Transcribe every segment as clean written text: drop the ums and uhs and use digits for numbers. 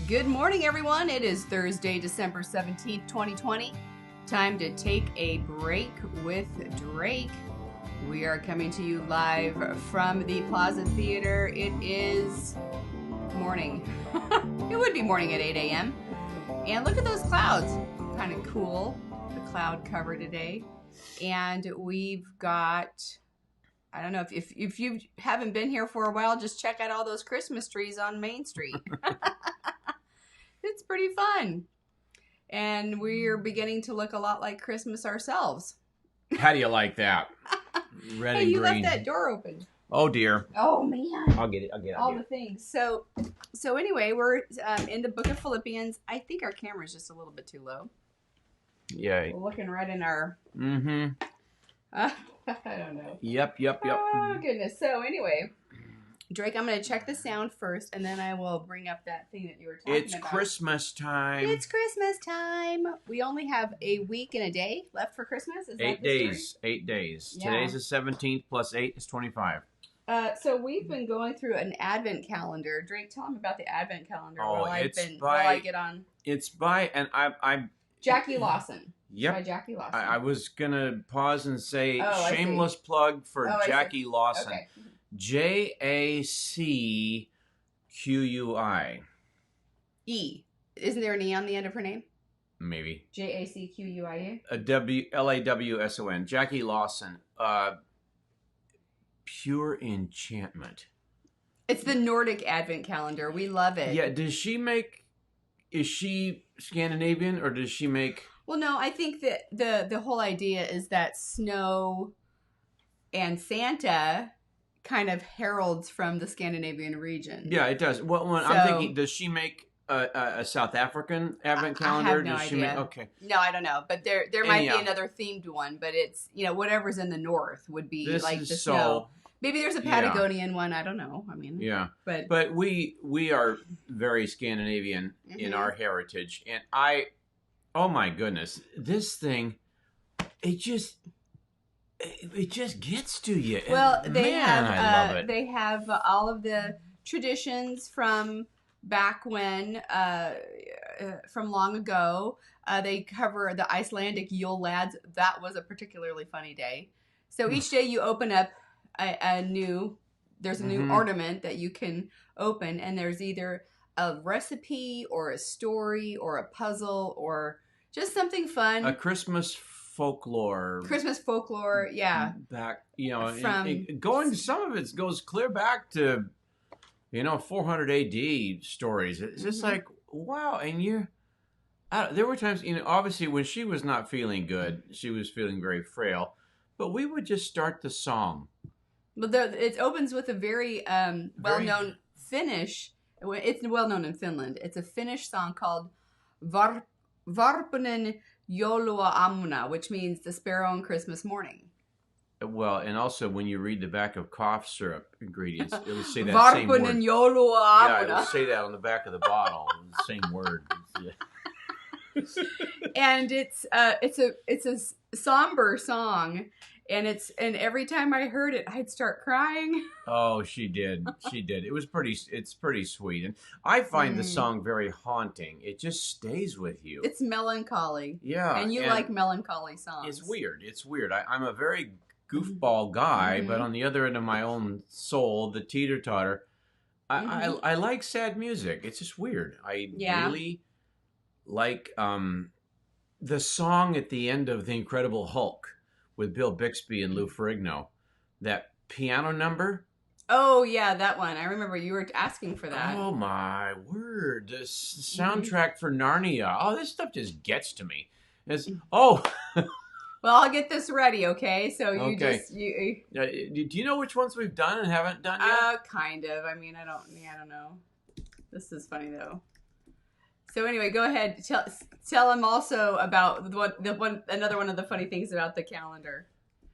Good morning, everyone. It is Thursday, December 17th, 2020. Time to take a break with Drake. We are coming to you live from the Plaza Theater. It is morning. It would be morning at 8 a.m. And look at those clouds. Kind of cool. The cloud cover today. And we've got, I don't know, if you haven't been here for a while, just check out all those Christmas trees on Main Street. It's pretty fun. And we're beginning to look a lot like Christmas ourselves. How do you like that? Red Hey, and you green. left that door open. Oh, dear. Oh, man. I'll get it. All the things. So anyway, we're in the book of Philippians. I think our camera's just a little bit too low. Yeah. We're looking right in our... I don't know. Yep. Oh, goodness. So anyway, Drake, I'm going to check the sound first, and then I will bring up that thing that you were talking about. It's Christmas time. It's Christmas time. We only have a week and a day left for Christmas. Is that 8 the days. story? 8 days. Yeah. Today's the 17th plus 8 is 25. So we've been going through an Advent calendar. Drake, tell them about the Advent calendar. Oh, while it's I get on. It's by, and I'm Jackie Lawson. Yep. By Jackie Lawson. I was going to pause and say I shameless plug for Jackie Lawson. Okay. Jacquui. E. Isn't there an E on the end of her name? Maybe. Jacquia? Lawson. Jackie Lawson. Pure enchantment. It's the Nordic Advent calendar. We love it. Yeah, is she Scandinavian or does she make... Well, no, I think that the whole idea is that snow and Santa kind of heralds from the Scandinavian region. Yeah, it does. Well, I'm thinking, does she make a South African Advent calendar? I have no Does she idea. Make, okay. No, I don't know. But there might be another themed one, but it's, whatever's in the north would be like the snow. Maybe there's a Patagonian one. I don't know. I mean, yeah. But we are very Scandinavian in our heritage, and oh my goodness, this thing, it just gets to you. Well, and they I love it. They have all of the traditions from back when, from long ago. They cover the Icelandic Yule Lads. That was a particularly funny day. So each day you open up there's a new ornament that you can open, and there's either a recipe or a story or a puzzle or just something fun. A Christmas folklore, yeah. Back, some of it goes clear back to, 400 AD stories. It's just like, wow. And there were times, obviously when she was not feeling good, she was feeling very frail, but we would just start the song. But it opens with a very well-known Finnish. It's well-known in Finland. It's a Finnish song called Varpunen joulua aamuna, which means the sparrow on Christmas morning. Well, and also when you read the back of cough syrup ingredients, it will say that same word. Varpunen joulua aamuna. Yeah, it will say that on the back of the bottle. The same word. Yeah. And it's a somber song. And every time I heard it, I'd start crying. Oh, she did. It's pretty sweet. And I find the song very haunting. It just stays with you. It's melancholy. Yeah. And you like melancholy songs. It's weird. I'm a very goofball guy, but on the other end of my own soul, the teeter-totter, I like sad music. It's just weird. I really like the song at the end of The Incredible Hulk with Bill Bixby and Lou Ferrigno. That piano number. Oh, yeah, that one. I remember you were asking for that. Oh, my word. The soundtrack for Narnia. Oh, this stuff just gets to me. Well, I'll get this ready, okay? So you do you know which ones we've done and haven't done yet? Kind of. I mean, I don't know. This is funny, though. So anyway, go ahead. Tell them also about another one of the funny things about the calendar.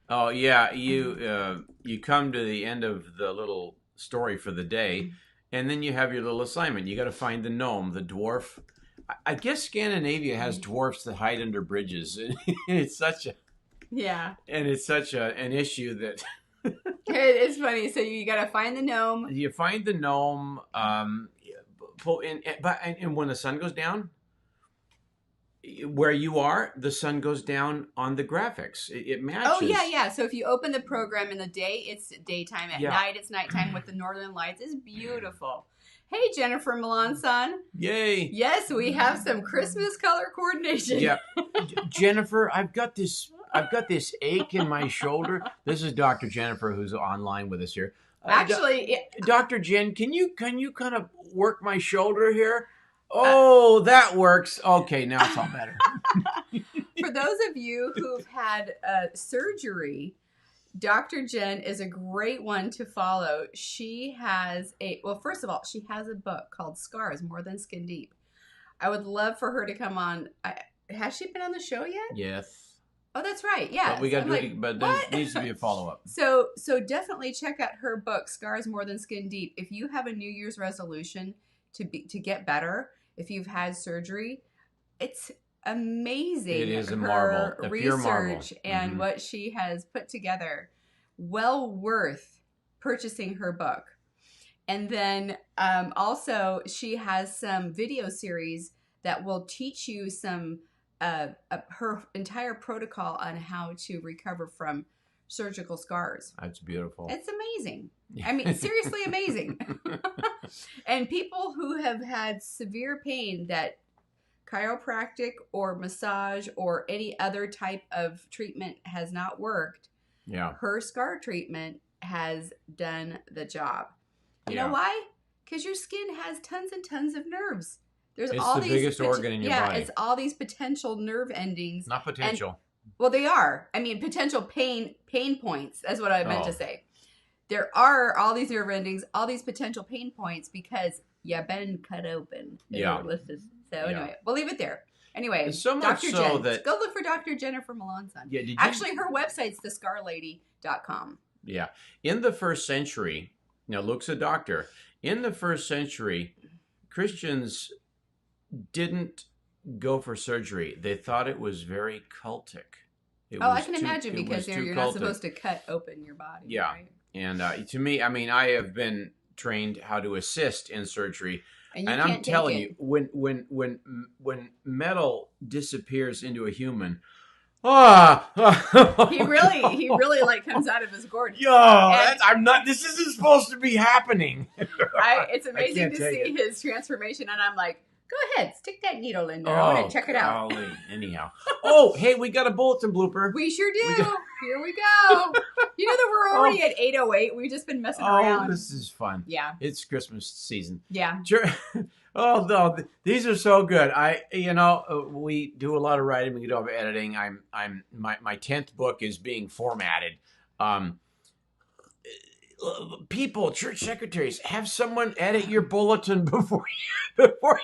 Oh yeah, you come to the end of the little story for the day, and then you have your little assignment. You got to find the gnome, the dwarf. I guess Scandinavia has dwarfs that hide under bridges, and it's such an issue that It's funny. So you got to find the gnome. You find the gnome. and when the sun goes down, where you are, the sun goes down on the graphics. It matches. Oh, yeah. So if you open the program in the day, it's daytime. At night, it's nighttime with the northern lights. It's beautiful. Hey, Jennifer Milan, son. Yay. Yes, we have some Christmas color coordination. Yeah. Jennifer, I've got this ache in my shoulder. This is Dr. Jennifer, who's online with us here. Actually, Dr. Jen, can you kind of work my shoulder here? Oh, that works. Okay, now it's all better. For those of you who've had surgery, Dr. Jen is a great one to follow. She has first of all, she has a book called Scars, More Than Skin Deep. I would love for her to come on. Has she been on the show yet? Yes. Oh, but we got to but there needs to be a follow-up. So definitely check out her book, Scars More Than Skin Deep. If you have a New Year's resolution to get better, if you've had surgery, it's amazing. It is a marvel. A pure marvel. Research and what she has put together. Well worth purchasing her book. And then also she has some video series that will teach you some her entire protocol on how to recover from surgical scars. That's beautiful. It's amazing. I mean, seriously amazing. And people who have had severe pain that chiropractic or massage or any other type of treatment has not worked, her scar treatment has done the job. You know why? Because your skin has tons and tons of nerves. It's the biggest organ in your body. Yeah, it's all these potential nerve endings. Not potential. Well, they are. I mean, potential pain points. That's what I meant to say. There are all these nerve endings, all these potential pain points because you've been cut open. Yeah. So anyway, we'll leave it there. Anyway, so much Dr. so Jen. that Go look for Dr. Jennifer Milan. Yeah, actually, her website's thescarlady.com. Yeah. In the first century, now Luke's a doctor. In the first century, Christians didn't go for surgery. They thought it was very cultic. I can imagine because you're not supposed to cut open your body. Yeah. Right? And to me, I mean, I have been trained how to assist in surgery. And I'm telling you, when metal disappears into a human, he really like comes out of his gourd. This isn't supposed to be happening. It's amazing to see his transformation, and I'm like, go ahead, stick that needle in there. I want to check it out. Anyhow. Hey, we got a bulletin blooper. We sure do. Here we go. You know that we're already at 8:08. We've just been messing around. This is fun. Yeah. It's Christmas season. Yeah. Sure. Oh no, these are so good. We do a lot of writing. We do a lot of editing. My 10th book is being formatted. People, church secretaries, have someone edit your bulletin before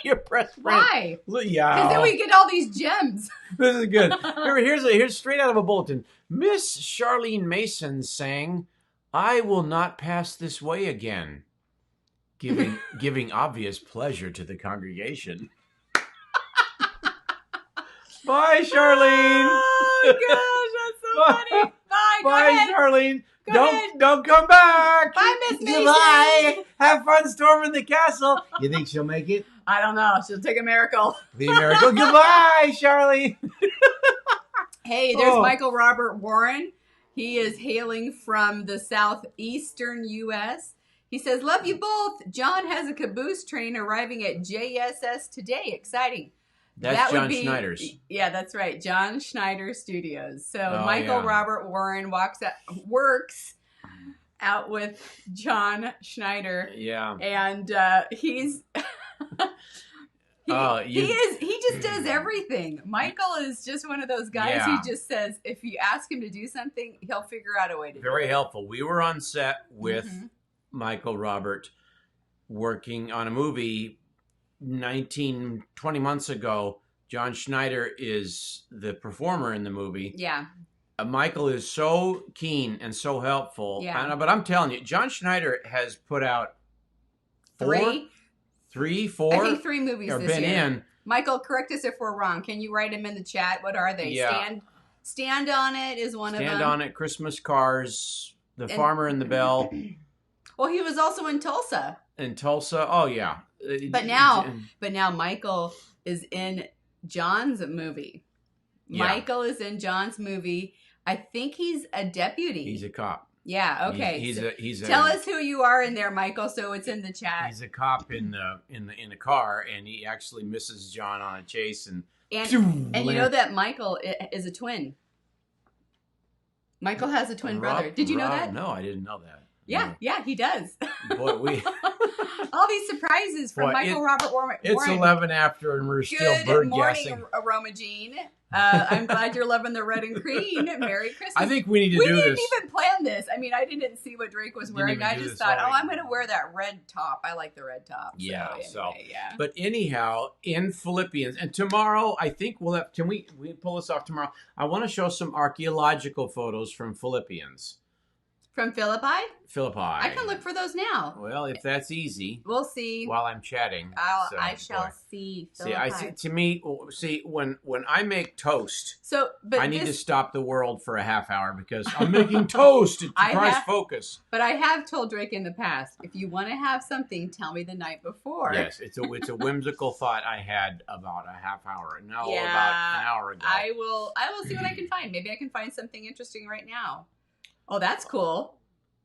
you press print. Why? Yeah, because then we get all these gems. This is good. Here's straight out of a bulletin. Miss Charlene Mason sang, "I will not pass this way again," giving obvious pleasure to the congregation. Bye, Charlene. Oh gosh, that's so funny. Bye. Go ahead. Charlene. Don't come back. Bye, Miss Mason. Goodbye. Have fun storming the castle. You think she'll make it? I don't know. She'll take a miracle. Be a miracle. Goodbye, Charlie. Hey, there's Michael Robert Warren. He is hailing from the southeastern U.S. He says, "Love you both. John has a caboose train arriving at JSS today. Exciting." That's John Schneider's. Yeah, that's right. John Schneider Studios. So Michael Robert Warren works out with John Schneider. Yeah. And he's he just does everything. Michael is just one of those guys who just says if you ask him to do something, he'll figure out a way to do it. Very helpful. We were on set with Michael Robert working on a movie 20 months ago. John Schneider is the performer in the movie. Yeah. Michael is so keen and so helpful. Yeah. But I'm telling you, John Schneider has put out four? I think 3 movies this year. Michael, correct us if we're wrong. Can you write them in the chat? What are they? Yeah. Stand on It is one of them. Stand on It, Christmas Cars, The Farmer and the Bell. Well, he was also in Tulsa. In Tulsa? Oh, yeah. But now Michael is in John's movie. Yeah. Michael is in John's movie. I think he's a deputy. He's a cop. Yeah. Okay. He's tell us who you are in there, Michael, so it's in the chat. He's a cop in a car, and he actually misses John on a chase, and you know that Michael is a twin. Michael has a twin brother. Did you know that? No, I didn't know that. Yeah, yeah, he does. Boy, we all these surprises from Michael Robert Warren. It's 11 after, and we're still bird gassing. Good morning, Aroma Jean. I'm glad you're loving the red and green. Merry Christmas. I think we need to do this. We didn't even plan this. I mean, I didn't see what Drake was wearing. I just thought, I'm going to wear that red top. I like the red top. Yeah. Yeah. But anyhow, in Philippians, and tomorrow, I think we'll have. Can we pull this off tomorrow? I want to show some archaeological photos from Philippians. From Philippi? Philippi. I can look for those now. Well, if that's easy. We'll see. While I'm chatting. I shall see. Philippi. When I make toast, I need to stop the world for a half hour because I'm making toast to price focus. But I have told Drake in the past, if you want to have something, tell me the night before. Yes, it's a whimsical thought I had about a half hour. No, about an hour ago. I will see what I can find. Maybe I can find something interesting right now. Oh, that's cool.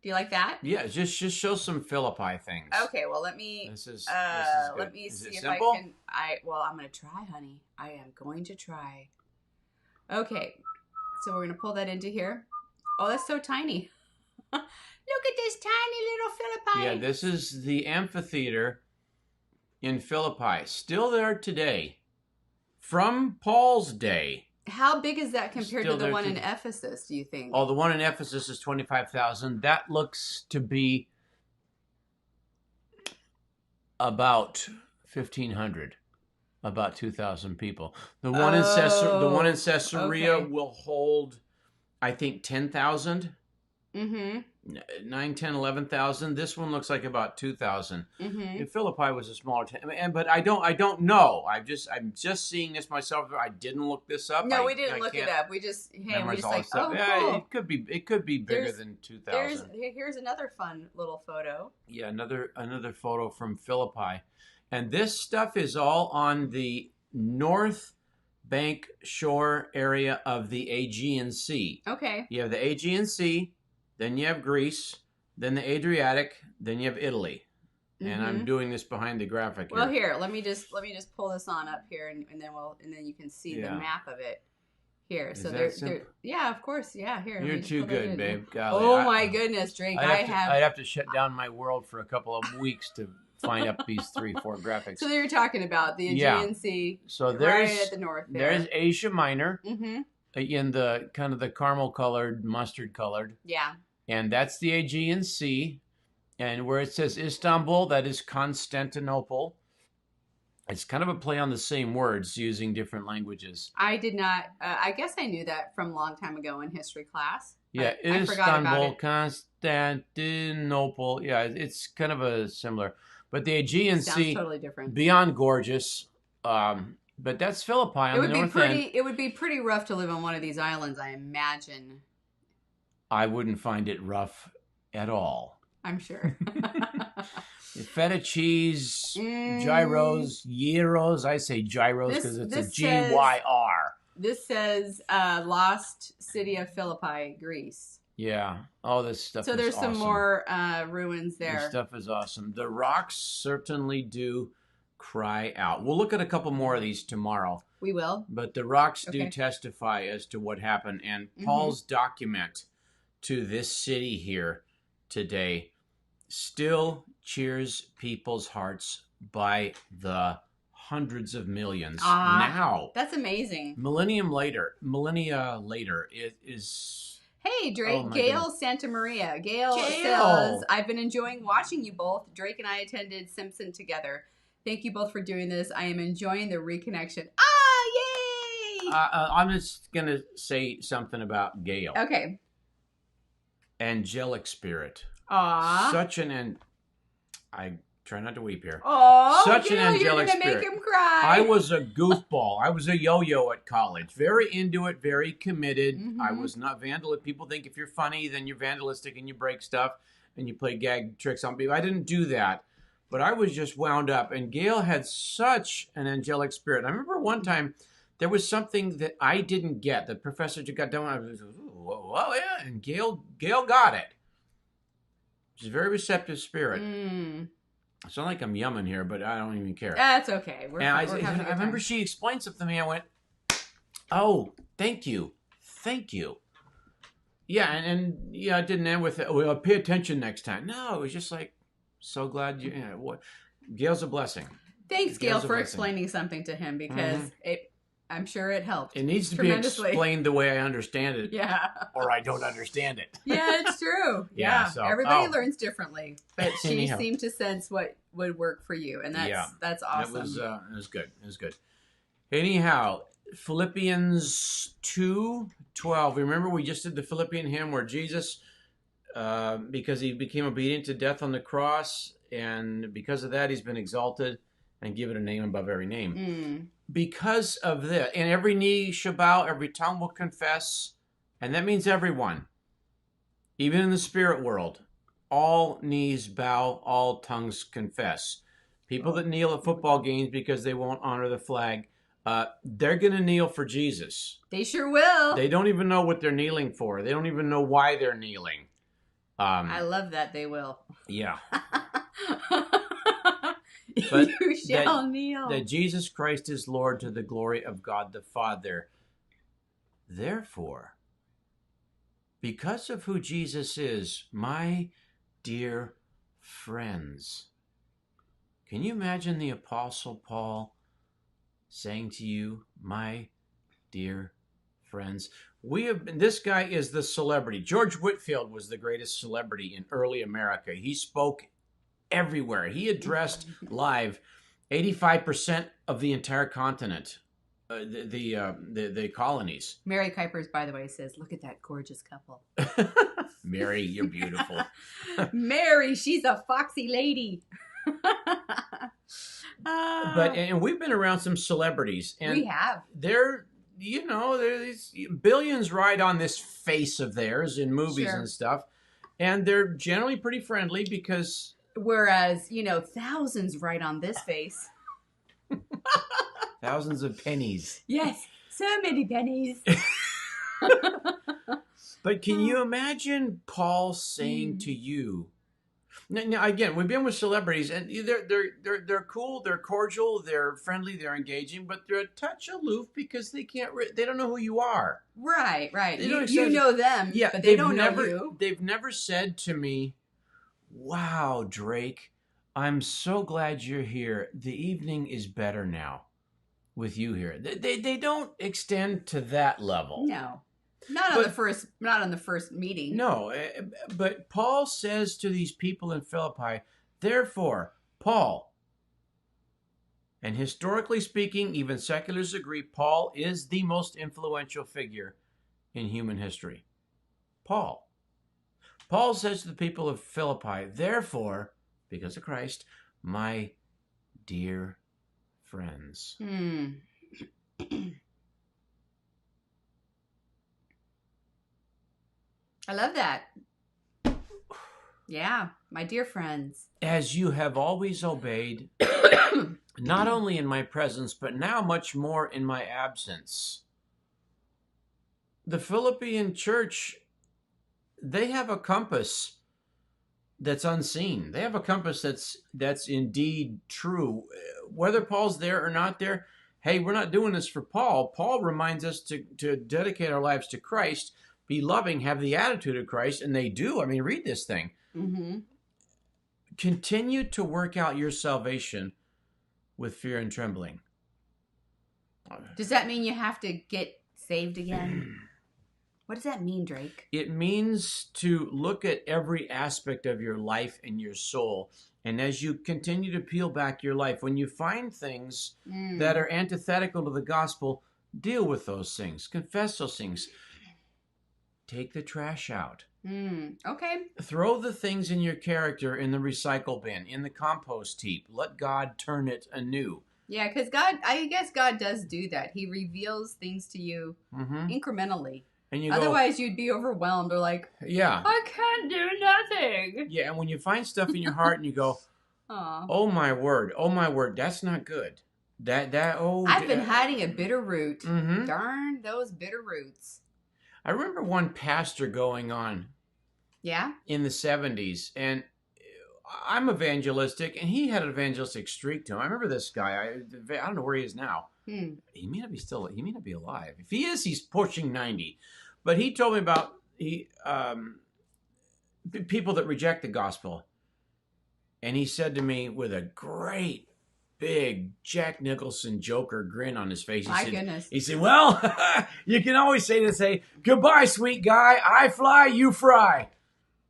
Do you like that? Yeah, just show some Philippi things. Okay, well let me. This is let me see if simple? I can. I'm gonna try, honey. I am going to try. Okay, so we're gonna pull that into here. Oh, that's so tiny. Look at this tiny little Philippi. Yeah, this is the amphitheater in Philippi, still there today, from Paul's day. How big is that compared to the one in Ephesus, do you think? Oh, the one in Ephesus is 25,000. That looks to be about 1,500, about 2,000 people. The one in Caesarea will hold, I think, 10,000. Mm-hmm. 9, 10, 11,000. This one looks like about 2,000. Mm-hmm. If Philippi was a smaller town, but I don't know. I'm just seeing this myself. I didn't look this up. No, we didn't look it up. We just like, oh, cool. It could be bigger than 2,000. Here's another fun little photo. Yeah, another photo from Philippi, and this stuff is all on the north bank shore area of the Aegean Sea. Okay. You have the Aegean Sea. Then you have Greece, then the Adriatic, then you have Italy. Mm-hmm. And I'm doing this behind the graphic here. Well, here, let me just pull this on up here and then you can see the map of it. Here. Is so they're yeah, of course. Yeah, here. You're too good, babe. Golly, oh my goodness, Drake. I'd have to shut down my world for a couple of weeks to find up these 3-4 graphics. So you're talking about the Aegean Sea. So right at the north there. There's Asia Minor. Mm-hmm. In the kind of the caramel colored, mustard colored. Yeah. And that's the Aegean Sea. And where it says Istanbul, that is Constantinople. It's kind of a play on the same words using different languages. I did not, I guess I knew that from a long time ago in history class. Yeah, Istanbul, Constantinople. Yeah, it's kind of a similar. But the Aegean Sea, totally different. Beyond gorgeous. But that's Philippi on the north end. It would be pretty rough to live on one of these islands, I imagine. I wouldn't find it rough at all. I'm sure. Feta cheese, gyros, gyros. I say gyros because it's a G-Y-R. This says Lost City of Philippi, Greece. Yeah. Oh, this stuff is awesome. So there's some more ruins there. This stuff is awesome. The rocks certainly do cry out. We'll look at a couple more of these tomorrow. We will. But the rocks do testify as to what happened. And Paul's document to this city here today still cheers people's hearts by the hundreds of millions now. That's amazing. Millennia later, it is... Hey, Drake, Gail Santa Maria. Gail says, I've been enjoying watching you both. Drake and I attended Simpson together. Thank you both for doing this. I am enjoying the reconnection. Yay! I'm just going to say something about Gail. Okay. Angelic spirit. I try not to weep here. Such an angelic spirit. You're gonna make him cry. I was a goofball. I was a yo-yo at college. Very into it, very committed. Mm-hmm. I was not vandalistic. People think if you're funny, then you're vandalistic and you break stuff and you play gag tricks on people. I didn't do that. but I was just wound up. And Gail had such an angelic spirit. I remember one time there was something that I didn't get. The professor just got done. I was, whoa, yeah. And Gail got it. She's a very receptive spirit. It's not like I'm yumming here, but I don't even care. That's okay. I remember she explained something to me. I went, oh, thank you. Yeah, and yeah, it didn't end with, well, pay attention next time. No, it was just like, so glad you know, what. Gail's a blessing. Thanks, Gail, for explaining something to him, because I'm sure it helped. It needs to be explained the way I understand it. Yeah. Or I don't understand it. Yeah, it's true. Yeah. So, everybody learns differently, but she seemed to sense what would work for you, and that's awesome. It was good. It was good. Anyhow, Philippians 2:12. Remember, we just did the Philippian hymn where Jesus, because he became obedient to death on the cross, and because of that, he's been exalted and given a name above every name. Because of this, and every knee shall bow, every tongue will confess, and that means everyone, even in the spirit world, all knees bow, all tongues confess. People that kneel at football games because they won't honor the flag, they're going to kneel for Jesus. They sure will. They don't even know what they're kneeling for. They don't even know why they're kneeling. I love that they will. Yeah. But you shall kneel. That Jesus Christ is Lord to the glory of God the Father. Therefore, because of who Jesus is, my dear friends, can you imagine the Apostle Paul saying to you, my dear friends? This guy is the celebrity. George Whitefield was the greatest celebrity in early America. He spoke everywhere. He addressed live 85% of the entire continent, the colonies. Mary Kuipers, by the way, says, "Look at that gorgeous couple." Mary, you're beautiful. Mary, she's a foxy lady. And we've been around some celebrities, and we have. They're these billions ride on this face of theirs in movies and stuff, and they're generally pretty friendly because. Whereas, thousands right on this face. Thousands of pennies. Yes, so many pennies. But can you imagine Paul saying to you, now again, we've been with celebrities, and they're cool, they're cordial, they're friendly, they're engaging, but they're a touch aloof because they don't know who you are. Right. You know them, but they don't know you. They've never said to me, wow, Drake, I'm so glad you're here. The evening is better now with you here. They don't extend to that level. No. Not on the first meeting. No, but Paul says to these people in Philippi, therefore, Paul, and historically speaking, even seculars agree, Paul is the most influential figure in human history. Paul says to the people of Philippi, therefore, because of Christ, my dear friends. I love that. Yeah, my dear friends. As you have always obeyed, not only in my presence, but now much more in my absence. The Philippian church, they have a compass that's unseen. They have a compass that's indeed true. Whether Paul's there or not there, hey, we're not doing this for Paul. Paul reminds us to dedicate our lives to Christ, be loving, have the attitude of Christ, and they do. I mean, read this thing. Mm-hmm. Continue to work out your salvation with fear and trembling. Does that mean you have to get saved again? What does that mean, Drake? It means to look at every aspect of your life and your soul. And as you continue to peel back your life, when you find things that are antithetical to the gospel, deal with those things. Confess those things. Take the trash out. Okay. Throw the things in your character in the recycle bin, in the compost heap. Let God turn it anew. Yeah, because I guess God does do that. He reveals things to you incrementally. And otherwise, you'd be overwhelmed or like, yeah, I can't do nothing. Yeah, and when you find stuff in your heart and you go, Aw. Oh my word. Oh my word. That's not good. I've been hiding a bitter root. Mm-hmm. Darn those bitter roots. I remember one pastor going on. Yeah? In the 70s, and I'm evangelistic, and he had an evangelistic streak to him. I remember this guy. I don't know where he is now. He may not be alive. If he is, he's pushing 90. But he told me about people that reject the gospel. And he said to me with a great big Jack Nicholson Joker grin on his face. Goodness. He said, well, you can always say, goodbye, sweet guy. I fly, you fry.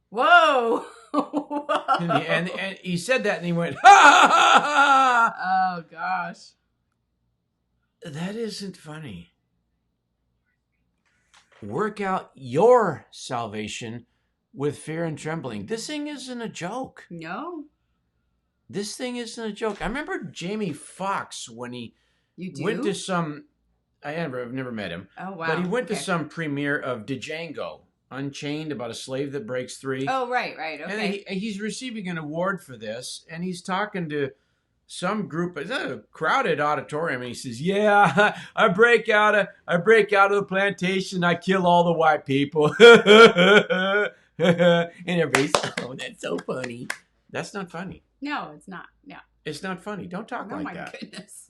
Whoa. And he said that, and he went, ha, ha, ha, ha. Oh, gosh. That isn't funny. Work out your salvation with fear and trembling. This thing isn't a joke. No. This thing isn't a joke. I remember Jamie Foxx when he went to I've never met him. Oh, wow. But he went to some premiere of Django Unchained, about a slave that breaks free. Oh, right. Okay. And he's receiving an award for this, and he's talking to some group. It's a crowded auditorium, and he says, "Yeah, I break out of the plantation. I kill all the white people." And everybody's, "Oh, that's so funny." That's not funny. No, it's not. No, it's not funny. Don't talk like that. Oh my goodness.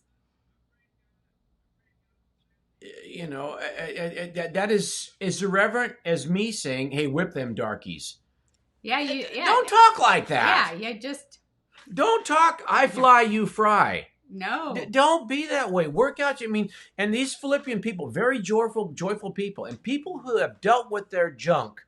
You know, that is as irreverent as me saying, "Hey, whip them darkies." Yeah, Don't talk like that. Yeah, just don't talk. I fly, you fry. No, don't be that way. Work out. And these Philippian people, very joyful people, and people who have dealt with their junk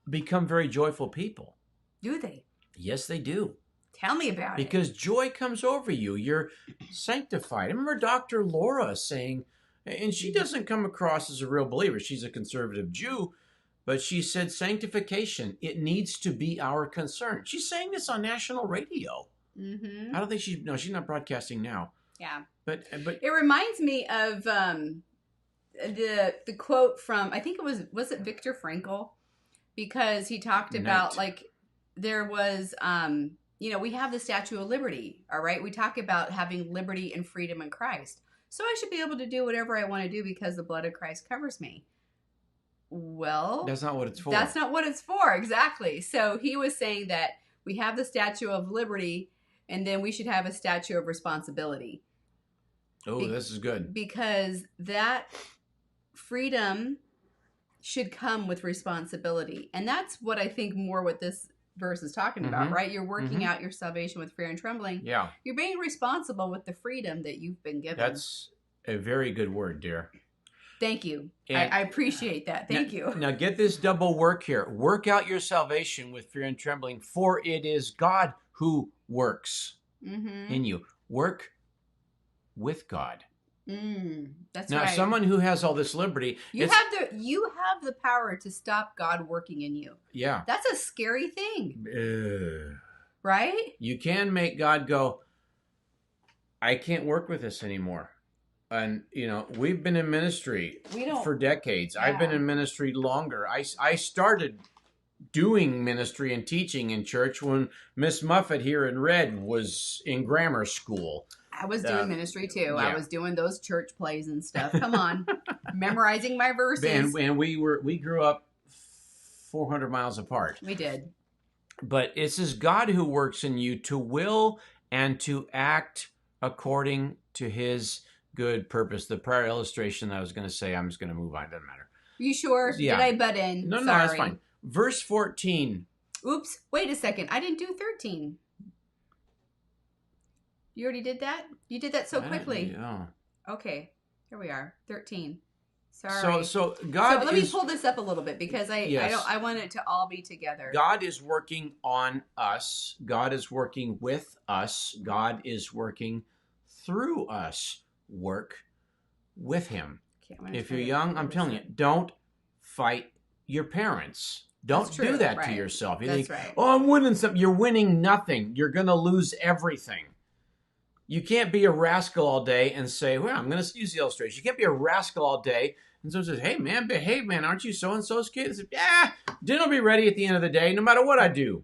become very joyful people. Do they? Yes, they do. Tell me about it. Because joy comes over you. You're sanctified. I remember Dr. Laura saying, and she doesn't come across as a real believer. She's a conservative Jew, but she said sanctification, it needs to be our concern. She's saying this on national radio. Mm-hmm. I don't think she's not broadcasting now. Yeah. But it reminds me of the quote from, I think was it Viktor Frankl? Because he talked about there was, we have the Statue of Liberty, all right? We talk about having liberty and freedom in Christ. So I should be able to do whatever I want to do because the blood of Christ covers me. Well, that's not what it's for. That's not what it's for, exactly. So he was saying that we have the Statue of Liberty, and then we should have a statue of responsibility. Oh, this is good. Because that freedom should come with responsibility. And that's what I think more what this verse is talking about, right? You're working out your salvation with fear and trembling. Yeah. You're being responsible with the freedom that you've been given. That's a very good word, dear. Thank you. I appreciate that. Thank you. Now get this double work here. Work out your salvation with fear and trembling, for it is God who works in you. Work with God. That's now, right. someone who has all this liberty, you have the power to stop God working in you. Yeah, that's a scary thing, right? You can make God go, I can't work with this anymore. And we've been in ministry for decades. Yeah. I've been in ministry longer. I started doing ministry and teaching in church when Miss Muffet here in Red was in grammar school. I was doing ministry too. Yeah. I was doing those church plays and stuff. Come on, memorizing my verses. And we grew up 400 miles apart. We did. But it says God who works in you to will and to act according to His good purpose. The prior illustration that I was going to say, I'm just going to move on. Doesn't matter. You sure? Yeah. Did I butt in? No, that's fine. Verse 14. Oops. Wait a second. I didn't do 13. You already did that? You did that so quickly. Yeah. Okay. Here we are. 13. Sorry. So God let me pull this up a little bit because I want it to all be together. God is working on us. God is working with us. God is working through us. Work with Him. Okay, if you're young, I'm telling you, don't fight your parents. Don't do that to yourself. You think, oh, I'm winning something. You're winning nothing. You're going to lose everything. You can't be a rascal all day and say, well, I'm going to use the illustration. You can't be a rascal all day. And someone says, hey, man, behave, man. Aren't you so-and-so's kid? Say, dinner will be ready at the end of the day, no matter what I do.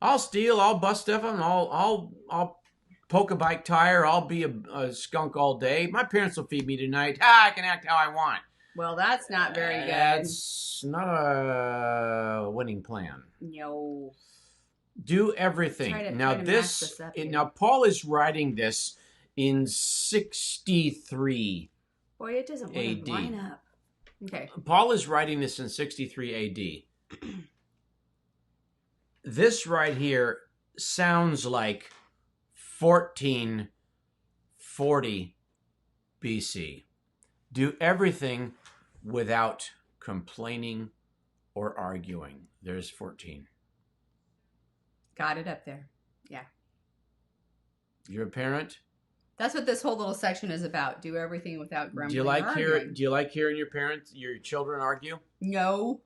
I'll steal. I'll bust stuff. I'll poke a bike tire. I'll be a skunk all day. My parents will feed me tonight. I can act how I want. Well, that's not very good. That's not a winning plan. No. Do everything. Now Paul is writing this in 63 Boy, it doesn't want to line up. Okay. Paul is writing this in 63 AD. This right here sounds like 1440 BC. Do everything without complaining or arguing. There's 14. Got it up there. Yeah. You're a parent? That's what this whole little section is about. Do everything without grumbling. Do you like hearing your children argue? No.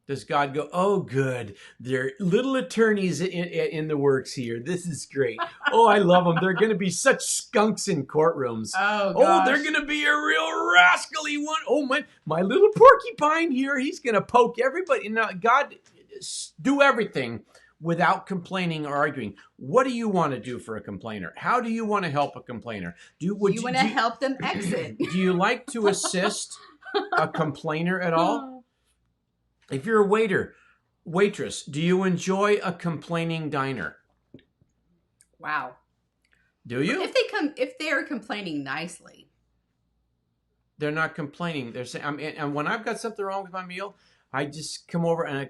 Does God go, oh, good. They're little attorneys in the works here. This is great. Oh, I love them. They're going to be such skunks in courtrooms. Oh, gosh. Oh, they're going to be a real rascally one. Oh, my little porcupine here, he's going to poke everybody. Now, God, do everything without complaining or arguing. What do you want to do for a complainer? How do you want to help a complainer? Do you want to help them exit? Do you like to assist a complainer at all? If you're a waitress, do you enjoy a complaining diner? Wow. Do you? If they are complaining nicely. They're not complaining. They're saying, and when I've got something wrong with my meal, I just come over and I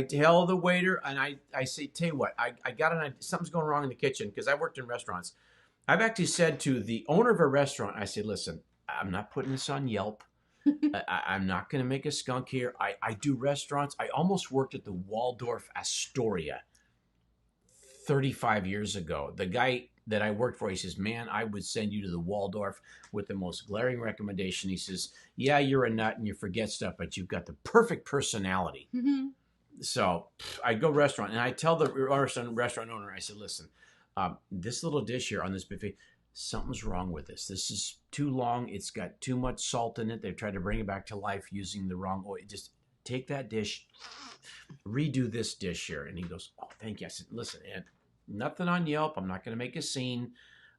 tell the waiter and I say, tell you what, I got something's going wrong in the kitchen because I worked in restaurants. I've actually said to the owner of a restaurant, I said, listen, I'm not putting this on Yelp. I'm not going to make a skunk here. I do restaurants. I almost worked at the Waldorf Astoria 35 years ago. The guy that I worked for, he says, man, I would send you to the Waldorf with the most glaring recommendation. He says, yeah, you're a nut and you forget stuff, but you've got the perfect personality. Mm-hmm. So I go restaurant and I tell the restaurant owner, I said, listen, this little dish here on this buffet, something's wrong with this. This is too long. It's got too much salt in it. They've tried to bring it back to life using the wrong oil. Just take that dish, redo this dish here. And he goes, oh, thank you. I said, listen, Ed, nothing on Yelp. I'm not going to make a scene.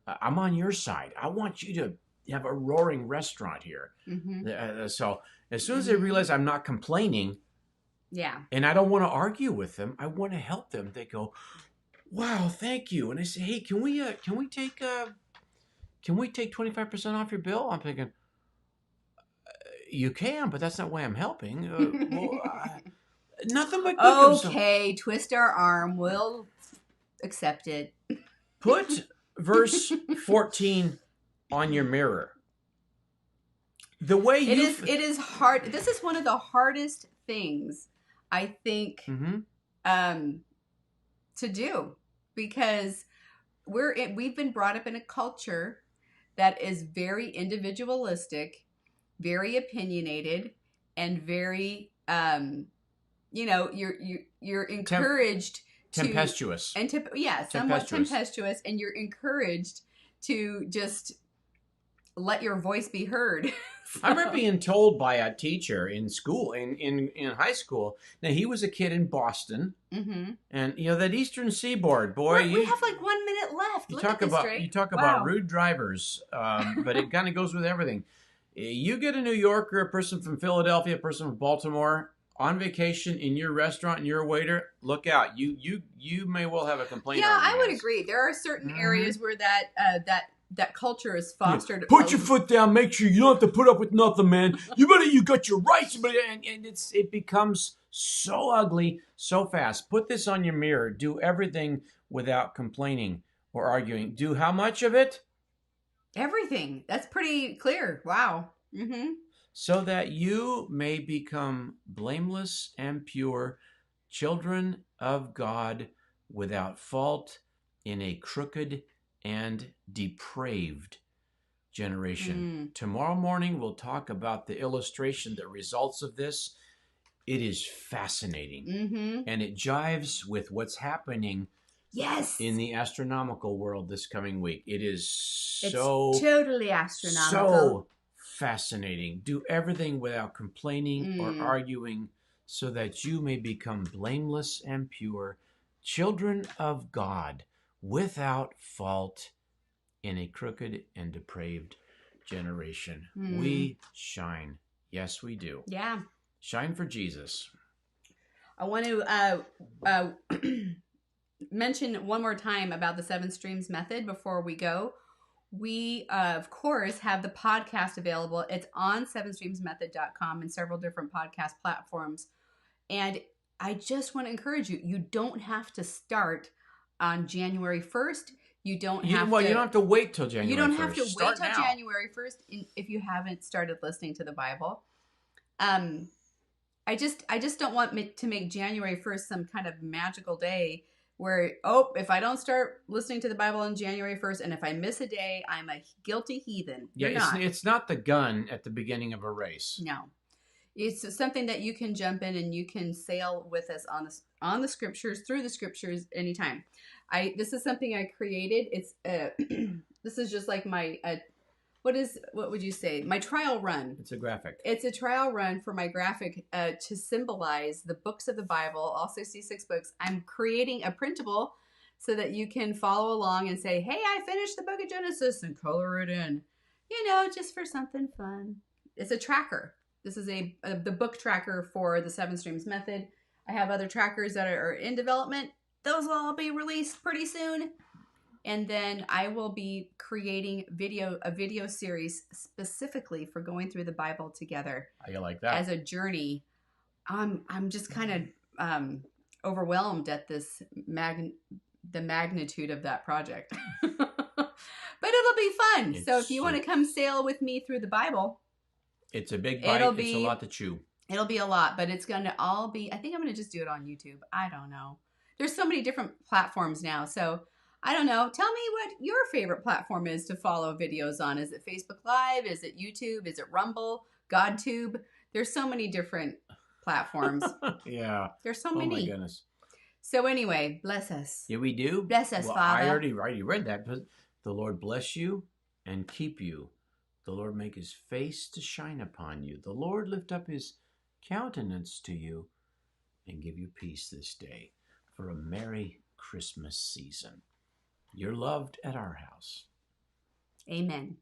I'm on your side. I want you to have a roaring restaurant here. Mm-hmm. So as soon as they realize I'm not complaining, and I don't want to argue with them, I want to help them. They go, wow, thank you. And I say, hey, can we take 25% off your bill? I'm thinking, you can, but that's not why I'm helping. Nothing but good. Okay, twist our arm. We'll accept it. Put verse 14 on your mirror. The way it is hard. This is one of the hardest things I think to do, because we've been brought up in a culture that is very individualistic, very opinionated, and very you're encouraged tempestuous. Somewhat tempestuous, and you're encouraged to just let your voice be heard. I remember being told by a teacher in school, in high school. Now, he was a kid in Boston, and that Eastern Seaboard, boy. We have like 1 minute left. You talk about rude drivers, but it kind of goes with everything. You get a New Yorker, a person from Philadelphia, a person from Baltimore on vacation in your restaurant, and you're a waiter. Look out! You may well have a complaint. Yeah, I would agree. There are certain areas where that culture is fostered. Put your foot down. Make sure you don't have to put up with nothing, man. You got your rights, and it becomes so ugly so fast. Put this on your mirror. Do everything without complaining or arguing. Do how much of it? Everything. That's pretty clear. Wow. Mm-hmm. So that you may become blameless and pure, children of God, without fault in a crooked and depraved generation. Tomorrow morning, we'll talk about the illustration that results of this. It is fascinating. And it jives with what's happening in the astronomical world this coming week. It's totally astronomical. So fascinating. Do everything without complaining or arguing, so that you may become blameless and pure, children of God, without fault in a crooked and depraved generation. We shine. Yes, we do. Yeah. Shine for Jesus. I want to mention one more time about the 7 streams method before we go. We, of course, have the podcast available. It's on 7streamsmethod.com and several different podcast platforms. And I just want to encourage you, you don't have to start on January 1st. You don't have to wait till January 1st. You don't have to wait till now. January 1st if you haven't started listening to the Bible. I just don't want to make January 1st some kind of magical day where, if I don't start listening to the Bible on January 1st, and if I miss a day, I'm a guilty heathen. Yeah, it's not the gun at the beginning of a race. No. It's something that you can jump in and you can sail with us on the scriptures, through the scriptures anytime. This is something I created. It's this is just like my what would you say? My trial run. It's a graphic. It's a trial run for my graphic to symbolize the books of the Bible, all 66 books. I'm creating a printable so that you can follow along and say, hey, I finished the book of Genesis, and color it in. Just for something fun. It's a tracker. This is the book tracker for the 7 Streams method. I have other trackers that are in development. Those will all be released pretty soon. And then I will be creating a video series specifically for going through the Bible together. I like that. As a journey. I'm just kind of overwhelmed at the magnitude of that project. But it'll be fun. So if you want to come sail with me through the Bible. It's a big bite. It's a lot to chew. It'll be a lot, but it's going to all be, I think I'm going to just do it on YouTube. I don't know. There's so many different platforms now. So I don't know. Tell me what your favorite platform is to follow videos on. Is it Facebook Live? Is it YouTube? Is it Rumble? GodTube? There's so many different platforms. Yeah. There's so many. Oh my goodness. So anyway, bless us. Yeah, we do. Bless us, Father. I already read that. But the Lord bless you and keep you. The Lord make his face to shine upon you. The Lord lift up his countenance to you and give you peace this day for a Merry Christmas season. You're loved at our house. Amen.